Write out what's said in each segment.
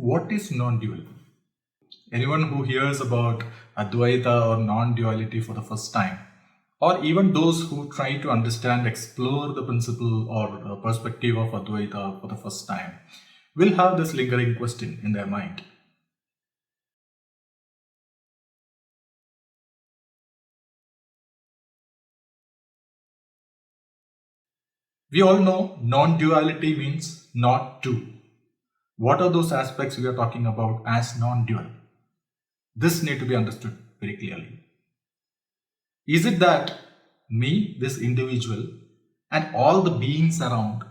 What is non-dual? Anyone who hears about Advaita or non-duality for the first time, or even those who try to understand, explore the principle or perspective of Advaita for the first time, will have this lingering question in their mind. We all know non-duality means not two. What are those aspects we are talking about as non-dual? This need to be understood very clearly. Is it that me, this individual, and all the beings around,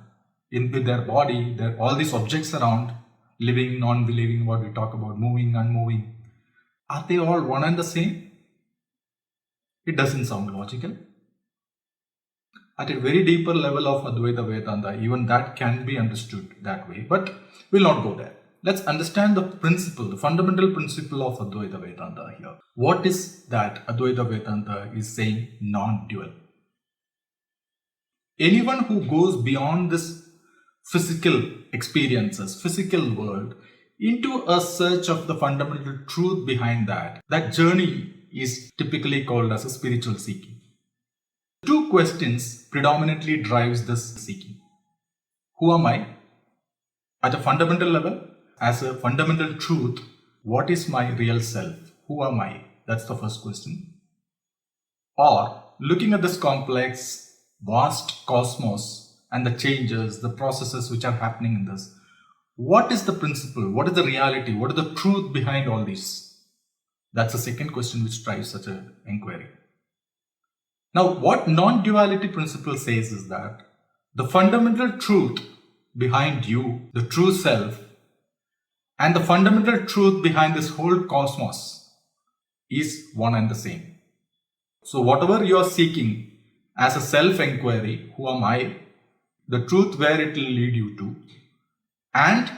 with their body, all these objects around, living, non-living, what we talk about, moving, unmoving, are they all one and the same? It doesn't sound logical. At a very deeper level of Advaita Vedanta, even that can be understood that way, but we'll not go there. Let's understand the principle, the fundamental principle of Advaita Vedanta here. What is that Advaita Vedanta is saying non-dual? Anyone who goes beyond this physical experiences, physical world, into a search of the fundamental truth behind that journey is typically called as a spiritual seeking. Two questions predominantly drives this seeking. Who am I? At a fundamental level, as a fundamental truth, what is my real self? Who am I? That's the first question. Or looking at this complex, vast cosmos and the changes, the processes which are happening in this, what is the principle? What is the reality? What is the truth behind all this? That's the second question which drives such an inquiry. Now, what non-duality principle says is that the fundamental truth behind you, the true self, and the fundamental truth behind this whole cosmos is one and the same. So whatever you are seeking as a self-inquiry, who am I, the truth where it will lead you to, and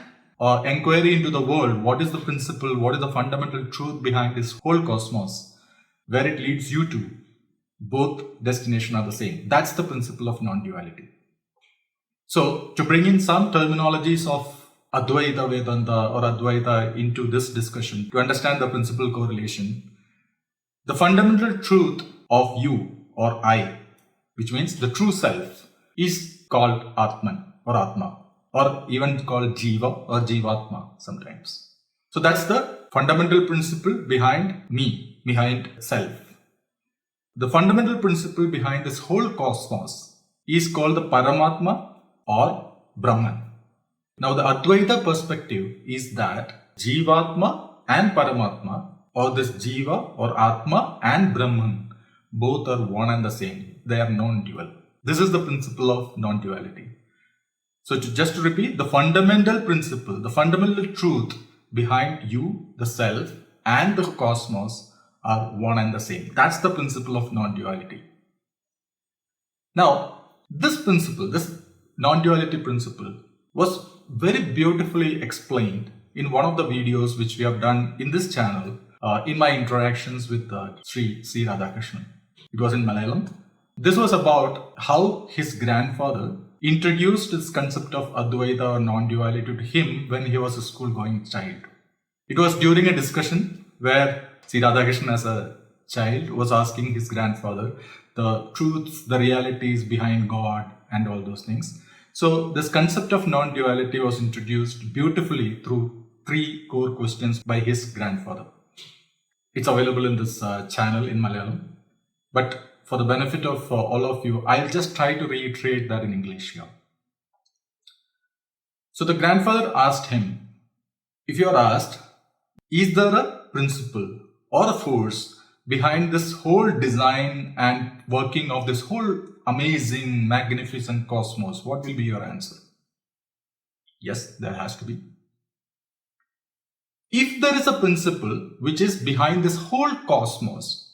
inquiry into the world, what is the principle, what is the fundamental truth behind this whole cosmos, where it leads you to, both destinations are the same. That's the principle of non-duality. So to bring in some terminologies of Advaita Vedanta or Advaita into this discussion, to understand the principal correlation, the fundamental truth of you or I, which means the true self, is called Atman or Atma, or even called Jiva or Jivatma sometimes. So that's the fundamental principle behind me, behind self. The fundamental principle behind this whole cosmos is called the Paramatma or Brahman. Now the Advaita perspective is that Jivatma and Paramatma, or this Jiva or Atma and Brahman, both are one and the same. They are non-dual. This is the principle of non-duality. So just to repeat, the fundamental principle, the fundamental truth behind you, the self, and the cosmos are one and the same. That's the principle of non-duality. Now, this principle, this non-duality principle, was very beautifully explained in one of the videos which we have done in this channel in my interactions with Sri C. Radhakrishnan. It was in Malayalam. This was about how his grandfather introduced this concept of Advaita or non-duality to him when he was a school-going child. It was during a discussion where Sri Radhakrishnan as a child was asking his grandfather the truths, the realities behind God and all those things. So this concept of non-duality was introduced beautifully through 3 core questions by his grandfather. It's available in this channel in Malayalam. But for the benefit of all of you, I'll just try to reiterate that in English here. So the grandfather asked him, if you are asked, is there a principle or a force behind this whole design and working of this whole amazing, magnificent cosmos, what will be your answer? Yes, there has to be. If there is a principle which is behind this whole cosmos,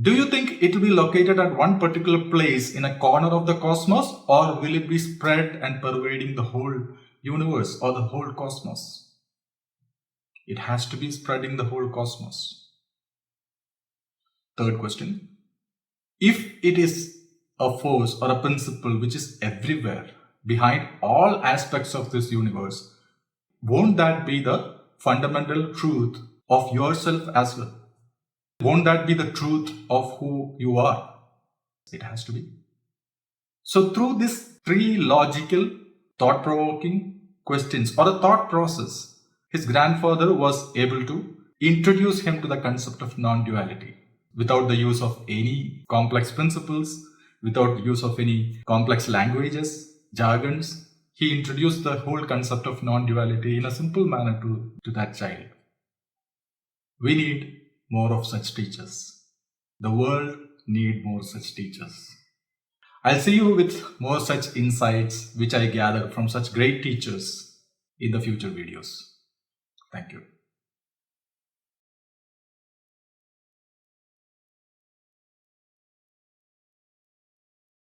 do you think it will be located at one particular place in a corner of the cosmos, or will it be spread and pervading the whole universe or the whole cosmos? It has to be spreading the whole cosmos. Third question. If it is a force or a principle which is everywhere, behind all aspects of this universe, won't that be the fundamental truth of yourself as well? Won't that be the truth of who you are? It has to be. So through these three logical, thought-provoking questions or a thought process, his grandfather was able to introduce him to the concept of non-duality without the use of any complex principles, without the use of any complex languages, jargons. He introduced the whole concept of non-duality in a simple manner to that child. We need more of such teachers. The world needs more such teachers. I'll see you with more such insights which I gathered from such great teachers in the future videos. Thank you.